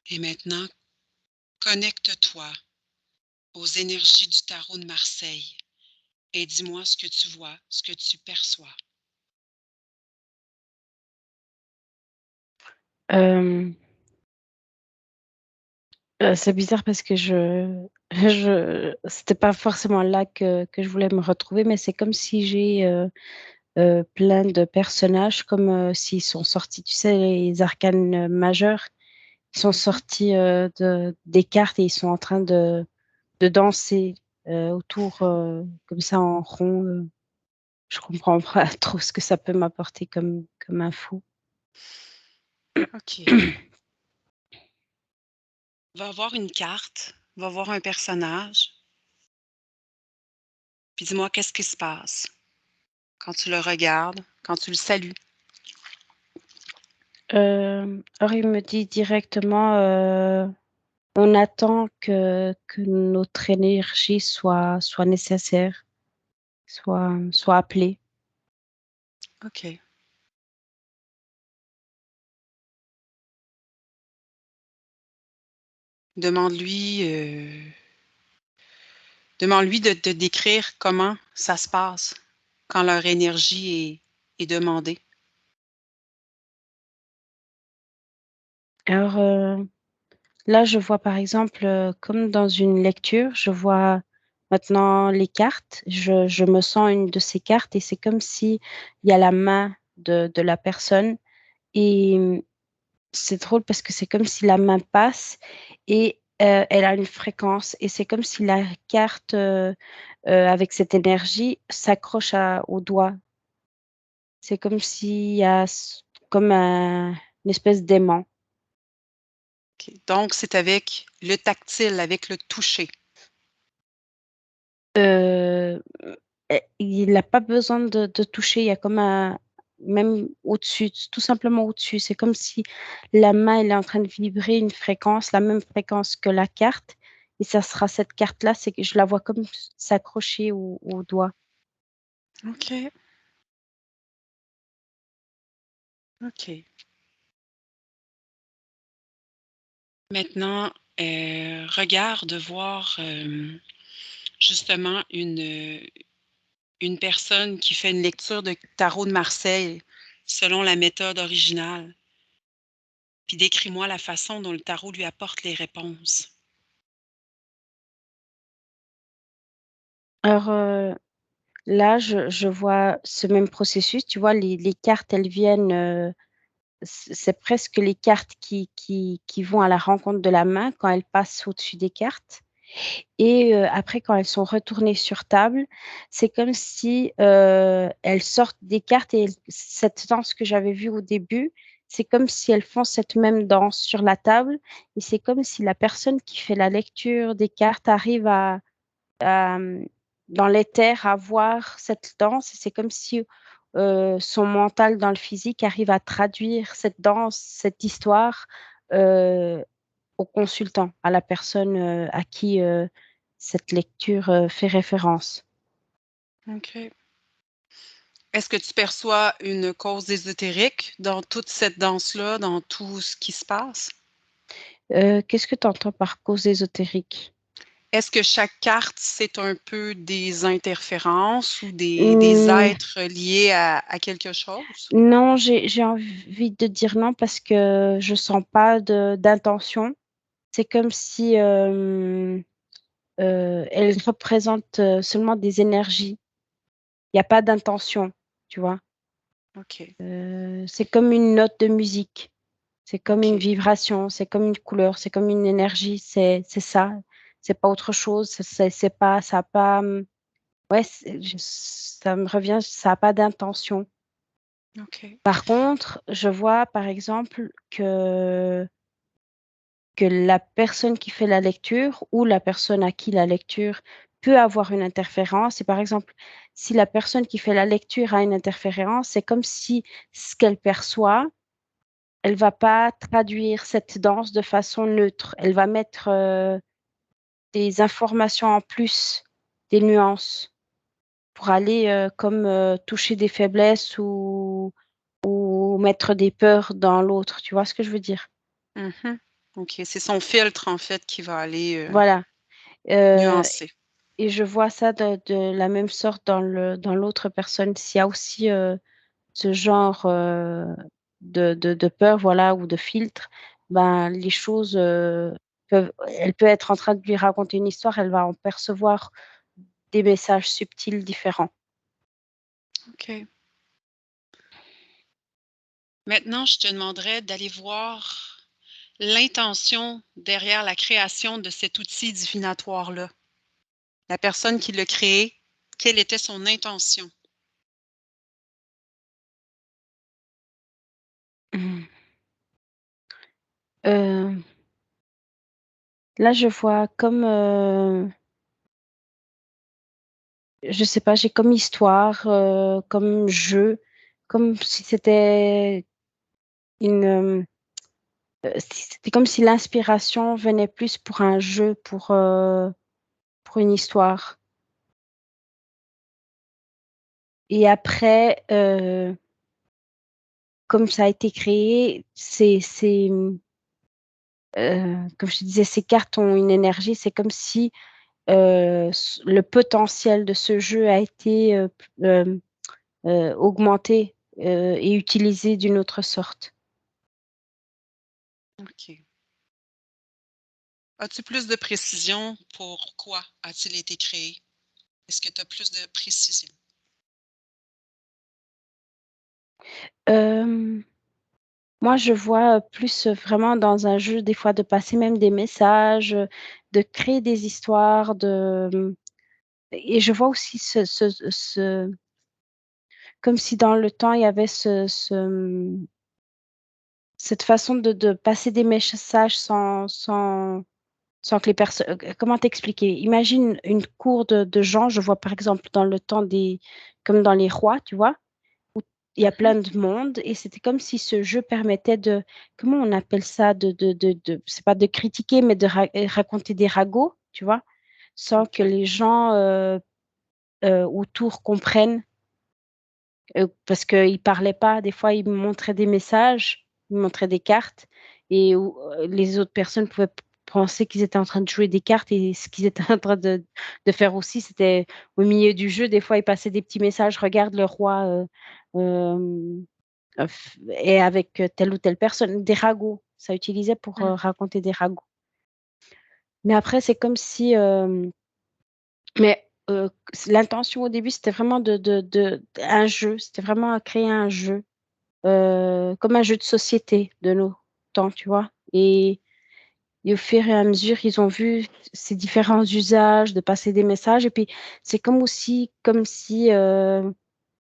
Et maintenant, connecte-toi aux énergies du tarot de Marseille et dis-moi ce que tu vois, ce que tu perçois. Hem, c'est bizarre parce que je c'était pas forcément là que je voulais me retrouver, mais c'est comme si j'ai, plein de personnages comme, s'ils sont sortis, tu sais, les arcanes, majeurs, ils sont Mmh. sortis, des cartes et ils sont en train de danser, autour, comme ça en rond, je comprends pas trop ce que ça peut m'apporter comme info. OK. Va voir une carte, va voir un personnage, puis dis-moi qu'est-ce qui se passe quand tu le regardes, quand tu le salues. Alors il me dit directement, on attend que notre énergie soit nécessaire, soit appelée. OK. Demande-lui, demande-lui de te décrire comment ça se passe quand leur énergie est demandée. Alors, là, je vois par exemple, comme dans une lecture, je vois maintenant les cartes. Je me sens une de ces cartes et c'est comme si il y a la main de la personne et c'est drôle parce que c'est comme si la main passe et elle a une fréquence et c'est comme si la carte, avec cette énergie s'accroche à au doigt. C'est comme s'il y a comme une espèce d'aimant. OK. Donc c'est avec le tactile, avec le toucher. Heu, il n'a pas besoin de toucher, il y a comme un même au-dessus, tout simplement au-dessus. C'est comme si la main, elle est en train de vibrer une fréquence, la même fréquence que la carte et ça sera cette carte-là, c'est que je la vois comme s'accrocher au doigt. OK, OK. Maintenant, regarde voir, justement une personne qui fait une lecture de tarot de Marseille selon la méthode originale, puis décris-moi la façon dont le tarot lui apporte les réponses. Alors, là, je vois ce même processus, tu vois? Les cartes, elles viennent, c'est presque les cartes qui vont à la rencontre de la main quand elles passent au-dessus des cartes. Et après quand elles sont retournées sur table, c'est comme si, elles sortent des cartes et cette danse que j'avais vue au début, c'est comme si elles font cette même danse sur la table et c'est comme si la personne qui fait la lecture des cartes arrive à, dans l'éther, à voir cette danse et c'est comme si, son mental dans le physique arrive à traduire cette danse, cette histoire, heu au consultant, à la personne, à qui, cette lecture, fait référence. OK. Est-ce que tu perçois une cause ésotérique dans toute cette danse-là, dans tout ce qui se passe? Qu'est-ce que tu entends par cause ésotérique? Est-ce que chaque carte, c'est un peu des interférences ou des Mmh, êtres liés à quelque chose? non, j'ai envie de dire non parce que je sens pas d'intention. C'est comme si, elle représente, seulement des énergies. Il y a pas d'intention, tu vois? OK, C'est comme une note de musique, c'est comme une OK, vibration, c'est comme une couleur, c'est comme une énergie, c'est ça, c'est pas autre chose, c'est pas ça a pas, ouais, ça me revient, ça a pas d'intention. OK. Par contre, je vois par exemple que que la personne qui fait la lecture ou la personne à qui la lecture peut avoir une interférence. Et par exemple, si la personne qui fait la lecture a une interférence, c'est comme si ce qu'elle perçoit, elle va pas traduire cette danse de façon neutre. Elle va mettre des informations en plus, des nuances, pour aller comme toucher des faiblesses ou mettre des peurs dans l'autre. Tu vois ce que je veux dire? Mmh. OK, c'est son filtre, en fait, qui va aller, Voilà. Euh, nuancer. et je vois ça de la même sorte dans l'autre personne. S'il y a aussi ce genre de peur, voilà, ou de filtre, ben, les choses elle peut être en train de lui raconter une histoire, elle va en percevoir des messages subtils différents. OK. Maintenant, je te demanderais d'aller voir l'intention derrière la création de cet outil divinatoire-là. La personne qui l'a créé, quelle était son intention? Mhm. Euh, Là, je vois comme, je sais pas, j'ai comme histoire, comme jeu, comme si c'était une, c'était comme si l'inspiration venait plus pour un jeu, pour une histoire. Et après, comme ça a été créé, comme je te disais, ces cartes ont une énergie. C'est comme si le potentiel de ce jeu a été augmenté et utilisé d'une autre sorte. OK. As-tu plus de précision? Pourquoi a-t-il été créé? Est-ce que tu as plus de précision? Euh, Moi, je vois plus vraiment dans un jeu, des fois, de passer même des messages, de créer des histoires, et je vois aussi comme si dans le temps, il y avait cette façon de passer des messages sans que les personnes... Comment t'expliquer? Imagine une cour de gens, je vois par exemple dans le temps comme dans les rois, tu vois, il y a Mmh. plein de monde et c'était comme si ce jeu permettait comment on appelle ça, c'est pas de critiquer, mais de raconter des ragots, tu vois, sans que OK. les gens autour comprennent, parce qu'ils ne parlaient pas. Des fois, ils me montraient des messages, ils me montraient des cartes et les autres personnes pouvaient penser qu'ils étaient en train de jouer des cartes et ce qu'ils étaient en train de faire aussi, c'était au milieu du jeu. Des fois, ils passaient des petits messages, regarde le roi. Euh, et avec telle ou telle personne, des ragots. Ça utilisait pour Mmh. raconter des ragots. Mais après, c'est comme si... mais l'intention au début, c'était vraiment un jeu. C'était vraiment à créer un jeu, comme un jeu de société de nos temps, tu vois. Et au fur et à mesure, ils ont vu ces différents usages de passer des messages. Et puis, c'est comme si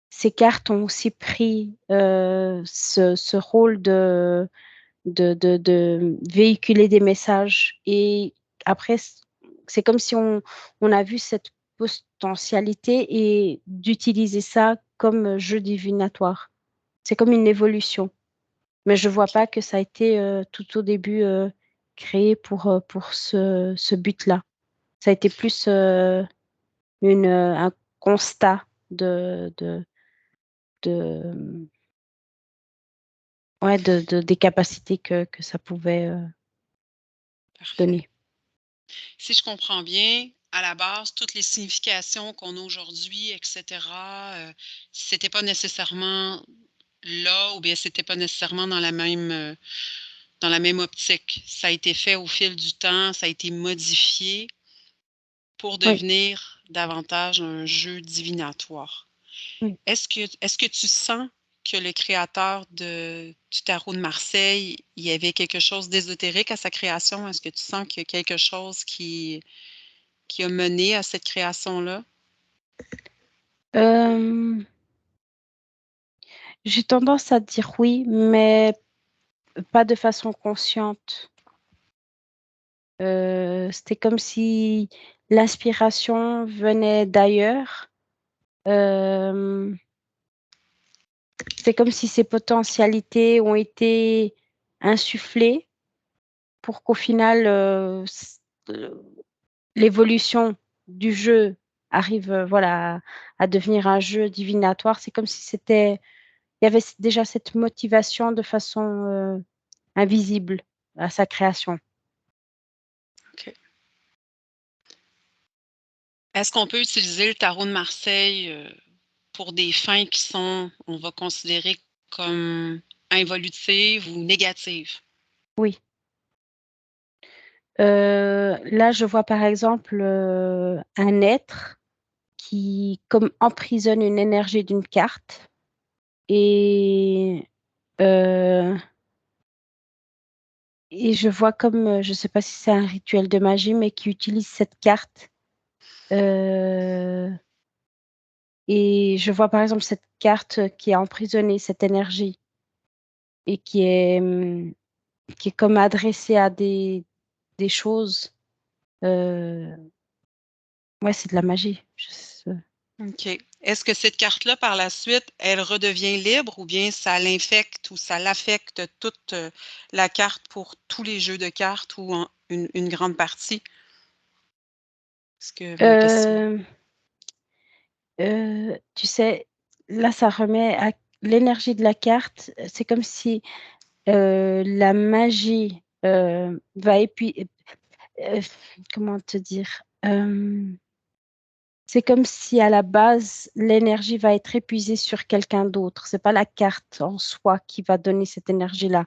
ces cartes ont aussi pris ce rôle de véhiculer des messages. Et après, c'est comme si on a vu cette potentialité et d'utiliser ça comme jeu divinatoire. C'est comme une évolution. Mais je vois pas OK. que ça a été tout au début créé pour ce but-là. Ça a été plus un constat de, ouais, des capacités que ça pouvait Parfait. donner. Si je comprends bien, à la base, toutes les significations qu'on a aujourd'hui et cetera, c'était pas nécessairement là ou bien c'était pas nécessairement dans la même optique. Ça a été fait au fil du temps, ça a été modifié pour Oui, devenir davantage un jeu divinatoire. oui. Est-ce que tu sens que le créateur du tarot de Marseille, il y avait quelque chose d'ésotérique à sa création? Est-ce que tu sens qu'il y a quelque chose qui a mené à cette création-là? Euh, j'ai tendance à dire oui, mais pas de façon consciente. C'était comme si l'inspiration venait d'ailleurs. Euh, c'est comme si ces potentialités ont été insufflées pour qu'au final, euh, l'évolution du jeu arrive, voilà, à devenir un jeu divinatoire. C'est comme si il y avait déjà cette motivation de façon invisible à sa création. OK. Est-ce qu'on peut utiliser le tarot de Marseille pour des fins qui sont, on va considérer comme involutives ou négatives? Oui. Là, je vois par exemple un être qui comme emprisonne une énergie d'une carte et, euh, et je vois comme, je ne sais pas si c'est un rituel de magie, mais qui utilise cette carte. euh, et je vois par exemple cette carte qui a emprisonné cette énergie et qui est comme adressée à des choses. Euh, ouais, c'est de la magie. OK. Est-ce que cette carte-là, par la suite, elle redevient libre ou bien ça l'infecte ou ça l'affecte toute la carte pour tous les jeux de cartes ou une grande partie? Est-ce que ma question... Euh, tu sais, là, ça remet à l'énergie de la carte. C'est comme si la magie va épuiser. Comment te dire? C'est comme si à la base, l'énergie va être épuisée sur quelqu'un d'autre. C'est pas la carte en soi qui va donner cette énergie-là.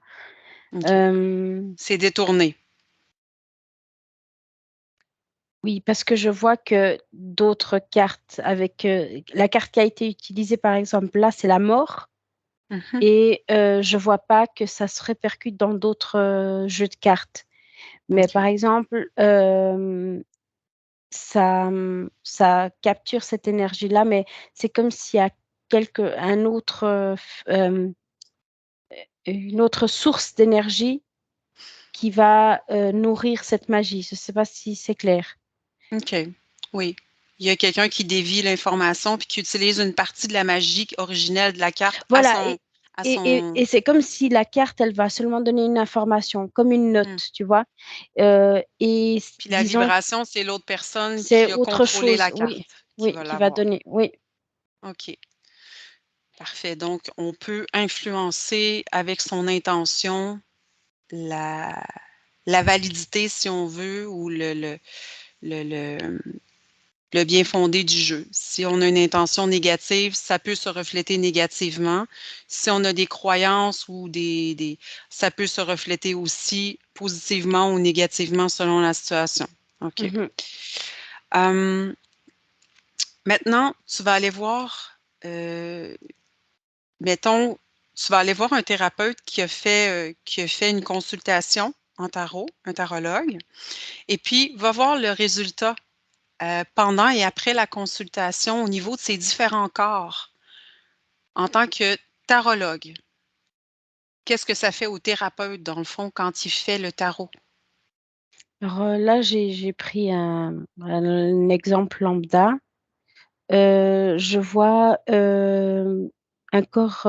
OK. Euh, C'est détourné. oui, parce que je vois que d'autres cartes avec la carte qui a été utilisée, par exemple, là, c'est la mort. Mhm. Et je vois pas que ça se répercute dans d'autres jeux de cartes. Mais par OK. exemple, ça capture cette énergie-là, mais c'est comme s'il y a un autre, une autre source d'énergie qui va nourrir cette magie. Je ne sais pas si c'est clair. OK. Oui. Il y a quelqu'un qui dévie l'information puis qui utilise une partie de la magie originelle de la carte Voilà, à son... et c'est comme si la carte, elle va seulement donner une information, comme une Hmm. note, tu vois. Puis la Disons, vibration, c'est l'autre personne c'est qui a autre contrôlé chose, la oui, carte qui oui, va qui va l'avoir. donner, oui. OK. Parfait. Donc, on peut influencer avec son intention la, la validité, si on veut, ou le, le, le bien fondé du jeu. Si on a une intention négative, ça peut se refléter négativement. Si on a des croyances ou ça peut se refléter aussi positivement ou négativement selon la situation. OK. Mhm. Hum, maintenant, tu vas aller voir, mettons, tu vas aller voir un thérapeute qui a fait une consultation en tarot, un tarologue, et puis va voir le résultat pendant et après la consultation au niveau de ses différents corps en tant que tarologue. Qu'est-ce que ça fait au thérapeute, dans le fond, quand il fait le tarot? Alors là, j'ai pris un exemple lambda. Je vois un corps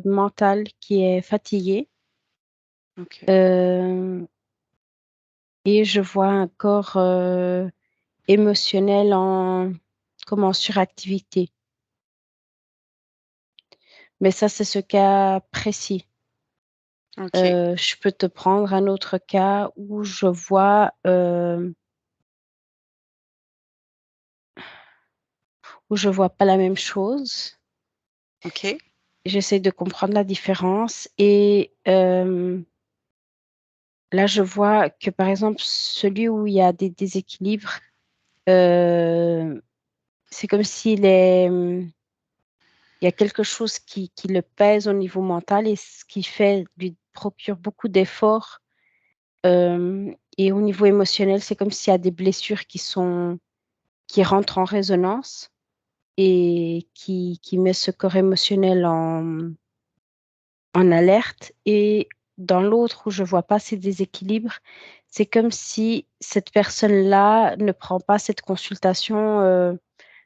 mental qui est fatigué OK. euh, et je vois un corps émotionnel comme en suractivité. Mais ça, c'est ce cas précis. OK. Je peux te prendre un autre cas où je vois pas la même chose. OK. J'essaie de comprendre la différence et là, je vois que par exemple, celui où il y a des déséquilibres, euh, c'est comme il y a quelque chose qui le pèse au niveau mental et ce qui fait lui procure beaucoup d'efforts. Et au niveau émotionnel, c'est comme s'il y a des blessures qui rentrent en résonance et qui met ce corps émotionnel en alerte. Et dans l'autre où je vois pas ces déséquilibres, c'est comme si cette personne-là ne prend pas cette consultation,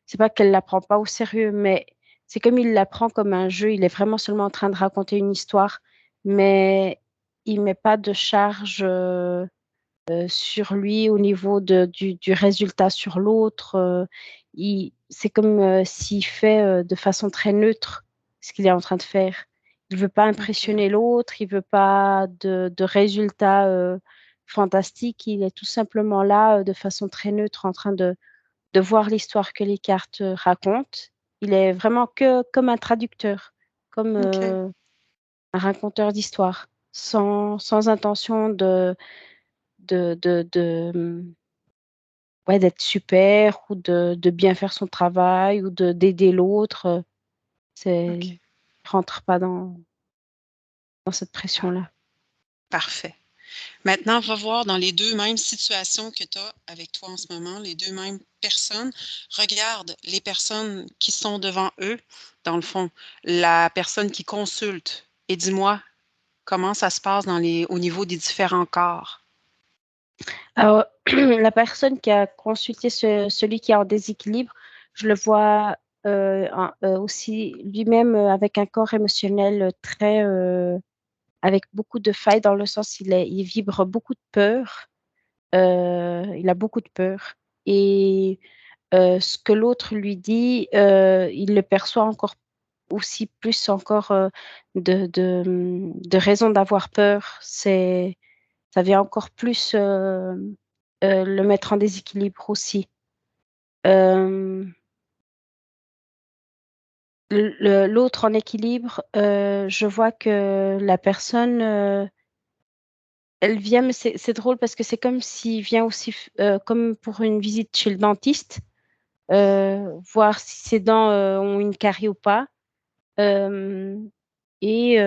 c'est pas qu'elle la prend pas au sérieux, mais c'est comme il la prend comme un jeu, il est vraiment seulement en train de raconter une histoire, mais il met pas de charge, sur lui au niveau du résultat sur l'autre. C'est comme s'il fait de façon très neutre ce qu'il est en train de faire. Il veut pas OK, impressionner l'autre, il veut pas de résultats fantastiques. Il est tout simplement là de façon très neutre en train de voir l'histoire que les cartes racontent. Il est vraiment que comme un traducteur, comme OK. un raconteur d'histoire, sans intention de ouais, d'être super ou de bien faire son travail ou d'aider l'autre, c'est OK. il rentre pas dans cette Ah, pression-là. parfait. Maintenant, va voir dans les 2 mêmes situations que tu as avec toi en ce moment, les 2 mêmes personnes. Regarde les personnes qui sont devant eux, dans le fond, la personne qui consulte et dis-moi comment ça se passe au niveau des différents corps. Alors, la personne qui a consulté celui qui est en déséquilibre, je le vois, aussi lui-même, avec un corps émotionnel, très, avec beaucoup de failles dans le sens il vibre beaucoup de peur, il a beaucoup de peur et ce que l'autre lui dit, il le perçoit encore aussi plus encore, de raisons d'avoir peur. Ça vient encore plus, le mettre en déséquilibre aussi. Hem, l'autre en équilibre, je vois que la personne, elle vient mais c'est drôle parce que c'est comme s'il vient aussi comme pour une visite chez le dentiste, voir si ses dents, ont une carie ou pas. Hem et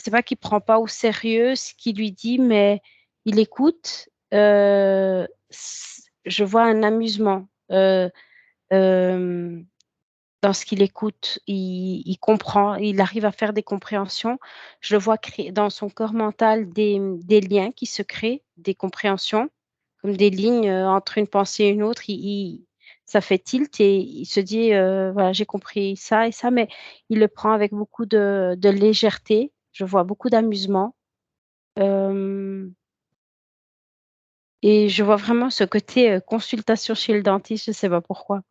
c'est pas qu'il prend pas au sérieux ce qu'il lui dit, mais il écoute, je vois un amusement, hem, dans ce qu'il écoute. Il comprend, il arrive à faire des compréhensions. Je le vois créer dans son corps mental des liens qui se créent, des compréhensions, comme des lignes, entre une pensée et une autre. Ça fait tilt et il se dit, «Voilà, j'ai compris ça et ça», mais il le prend avec beaucoup de légèreté. Je vois beaucoup d'amusement, hem et je vois vraiment ce côté, consultation chez le dentiste, je sais pas pourquoi.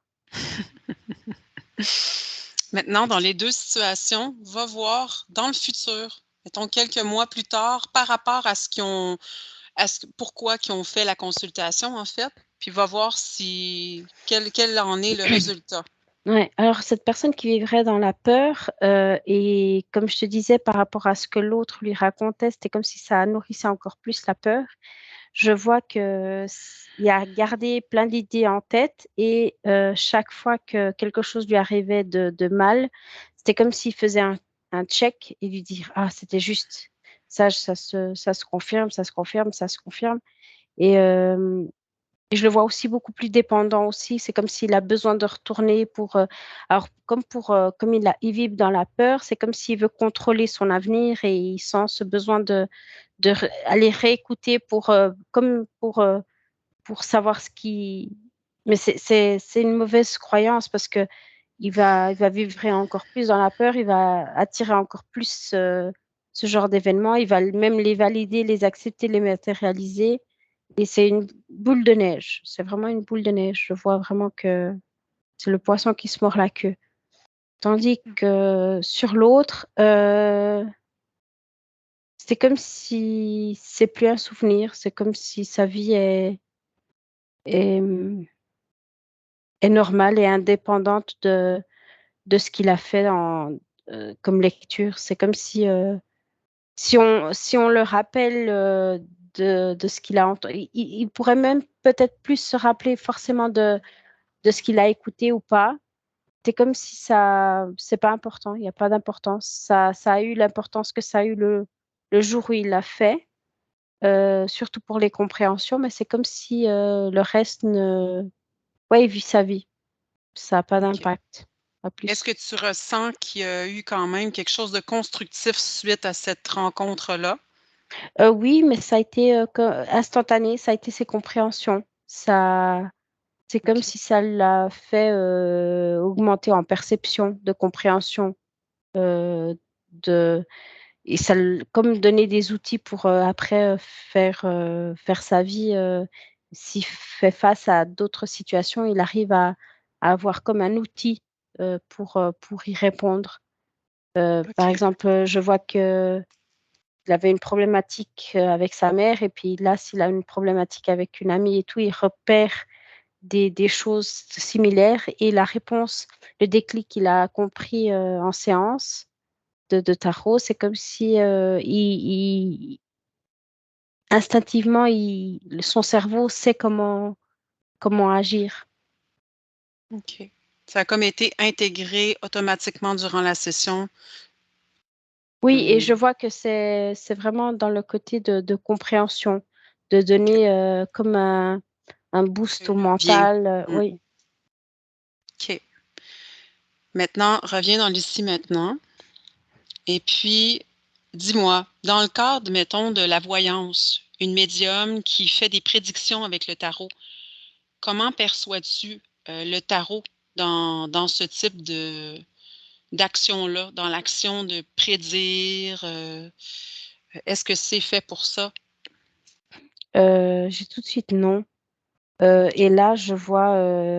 Maintenant, dans les 2 situations, va voir dans le futur, mettons quelques mois plus tard, par rapport à ce qu'ils ont à ce pourquoi qu'ils ont fait la consultation, en fait, puis va voir si quel en est le résultat. Ouais, alors cette personne qui vivrait dans la peur, et comme je te disais par rapport à ce que l'autre lui racontait, c'était comme si ça nourrissait encore plus la peur. Je vois que il a gardé plein d'idées en tête et chaque fois que quelque chose lui arrivait de mal, c'était comme s'il faisait un check et lui dire: «Ah, c'était juste. Ça se confirme, ça se confirme, ça se confirme» et et je le vois aussi beaucoup plus dépendant aussi. C'est comme s'il a besoin de retourner pour, alors comme il vibre dans la peur, c'est comme s'il veut contrôler son avenir et il sent ce besoin de aller réécouter pour savoir ce qui mais c'est une mauvaise croyance parce que il va vivre encore plus dans la peur, il va attirer encore plus, ce genre d'événements. Il va même les valider, les accepter, les matérialiser et c'est une boule de neige. C'est vraiment une boule de neige. Je vois vraiment que c'est le poisson qui se mord la queue. Tandis que sur l'autre, c'est comme si c'est plus un souvenir, c'est comme si sa vie est, est normale et indépendante de ce qu'il a fait comme lecture. C'est comme si on le rappelle, de ce qu'il a entendu, il pourrait même peut-être plus se rappeler forcément de ce qu'il a écouté ou pas. C'est comme si ça c'est pas important, il y a pas d'importance. Ça a eu l'importance que ça a eu le jour où il l'a fait, surtout pour les compréhensions, mais c'est comme si, le reste ne ouais, il vit sa vie. Ça a pas OK. d'impact, pas Est-ce plus. que tu ressens qu'il y a eu quand même quelque chose de constructif suite à cette rencontre-là? Oui, mais ça a été, co instantané, ça a été ses compréhensions. Ça c'est comme OK, si ça l'a fait, augmenter en perception, de compréhension, de et ça l comme donner des outils pour, après, faire sa vie, s'il fait face à d'autres situations, il arrive à avoir comme un outil, pour y répondre. Par OK, exemple, je vois qu'il avait une problématique, avec sa mère et puis là, s'il a une problématique avec une amie et tout, il repère des choses similaires et la réponse, le déclic qu'il a compris, en séance de tarot, c'est comme si, il instinctivement, son cerveau sait comment agir. OK. Ça a comme été intégré automatiquement durant la session Oui et ou je vois que c'est vraiment dans le côté de compréhension, de OK, donner, comme un boost un au levier. mental, Mmh, oui. OK. Maintenant, reviens dans l'ici maintenant et puis dis-moi, dans le cadre, mettons, de la voyance, une médium qui fait des prédictions avec le tarot, comment perçois-tu, le tarot dans ce type de d'action-là, dans l'action de prédire, est-ce que c'est fait pour ça? J'ai tout de suite non, et OK. là je vois,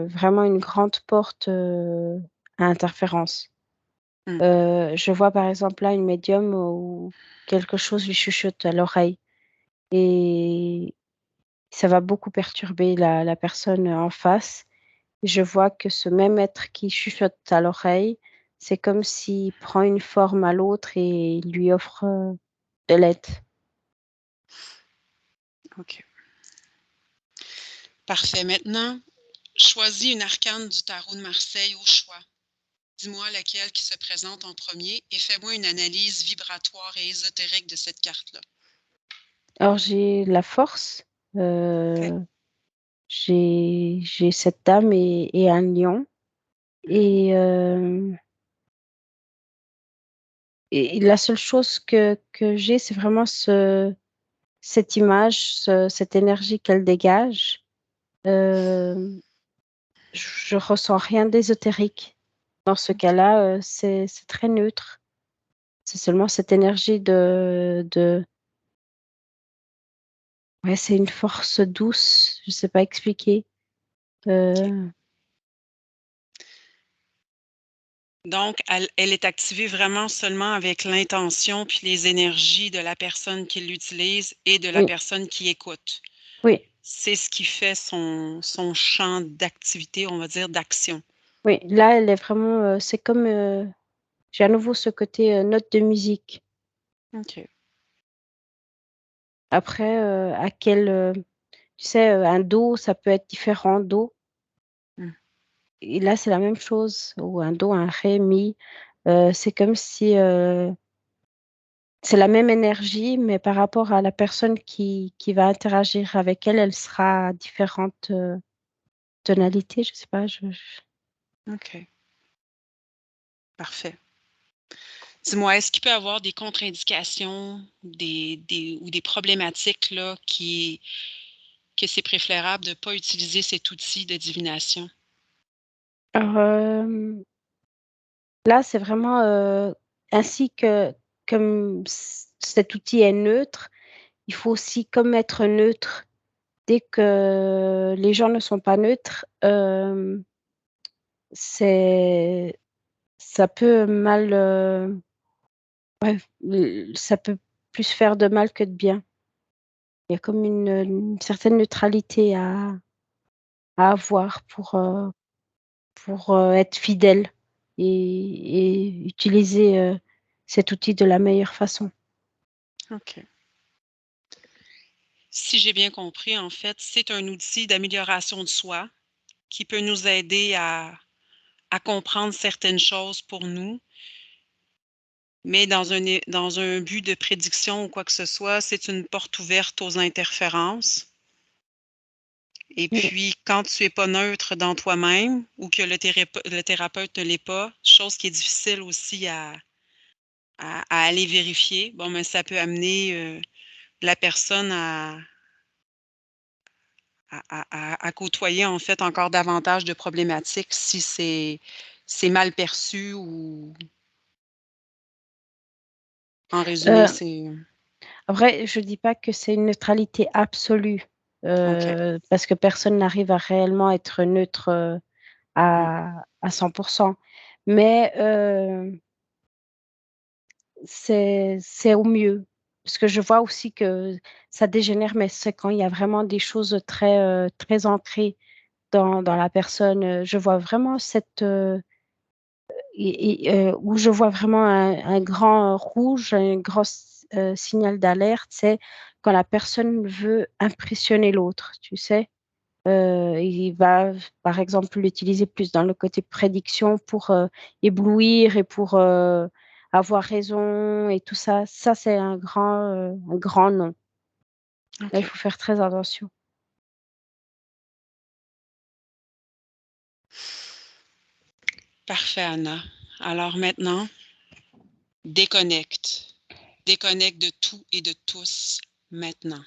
vraiment une grande porte, à interférence. Mmh, Je vois par exemple là une médium où quelque chose lui chuchote à l'oreille et ça va beaucoup perturber la personne en face. Je vois que ce même être qui chuchote à l'oreille, c'est comme s'il prend une forme à l'autre et il lui offre, de l'aide. OK. Parfait. Maintenant, choisis une arcane du tarot de Marseille au choix. Dis-moi laquelle qui se présente en premier et fais-moi une analyse vibratoire et ésotérique de cette carte-là. Alors j'ai la force, OK. heu, j'ai cette dame et un lion et et la seule chose que j'ai, c'est vraiment cette image, cette énergie qu'elle dégage. Hem, je ressens rien d'ésotérique. Dans ce OK. cas-là, c'est très neutre. C'est seulement cette énergie de ouais, c'est une force douce, je sais pas expliquer. OK. Heu, Donc, elle est activée vraiment seulement avec l'intention puis les énergies de la personne qui l'utilise et de la oui, personne qui écoute. oui, C'est ce qui fait son champ d'activité, on va dire, d'action. oui, là, elle est vraiment, c'est comme, j'ai à nouveau ce côté, note de musique. OK. Après, à quel, tu sais, un do, ça peut être différent, do Mmh. et là, c'est la même chose ou un do, un ré, mi, c'est comme si, c'est la même énergie, mais par rapport à la personne qui va interagir avec elle, elle sera à différentes, tonalités, je sais pas, je OK. Parfait. Dis-moi, est-ce qu'il peut y avoir des contre-indications, des ou des problématiques là que c'est préférable de ne pas utiliser cet outil de divination? alors, là, c'est vraiment, ainsi que comme cet outil est neutre, il faut aussi comme être neutre. Dès que les gens ne sont pas neutres, c'est ça peut mal, ouais, ça peut plus faire de mal que de bien. Il y a comme une certaine neutralité à avoir pour, être fidèle et utiliser, cet outil de la meilleure façon. OK. Si j'ai bien compris, en fait, c'est un outil d'amélioration de soi qui peut nous aider à comprendre certaines choses pour nous, mais dans un but de prédiction ou quoi que ce soit, c'est une porte ouverte aux interférences. Et Mmh, puis, quand tu es pas neutre dans toi-même ou que le thérapeute ne l'est pas, chose qui est difficile aussi à aller vérifier, bon, mais ça peut amener, la personne à côtoyer, en fait, encore davantage de problématiques si c'est mal perçu ou en résumé, Heu, c'est Après, je dis pas que c'est une neutralité absolue, OK. parce que personne n'arrive à réellement être neutre, Mmh. à 100. Mais, c'est au mieux. Parce que je vois aussi que ça dégénère, mais c'est quand il y a vraiment des choses très, très ancrées dans la personne, je vois vraiment cette, où je vois vraiment un grand rouge, un grand signal d'alerte, c'est quand la personne veut impressionner l'autre, tu sais? Il va, par exemple, l'utiliser plus dans le côté prédiction pour, éblouir et pour, avoir raison et tout ça. Ça, c'est un grand non. Là, il OK. faut faire très attention. Parfait, Anna. Alors maintenant, déconnecte. Déconnecte de tout et de tous maintenant.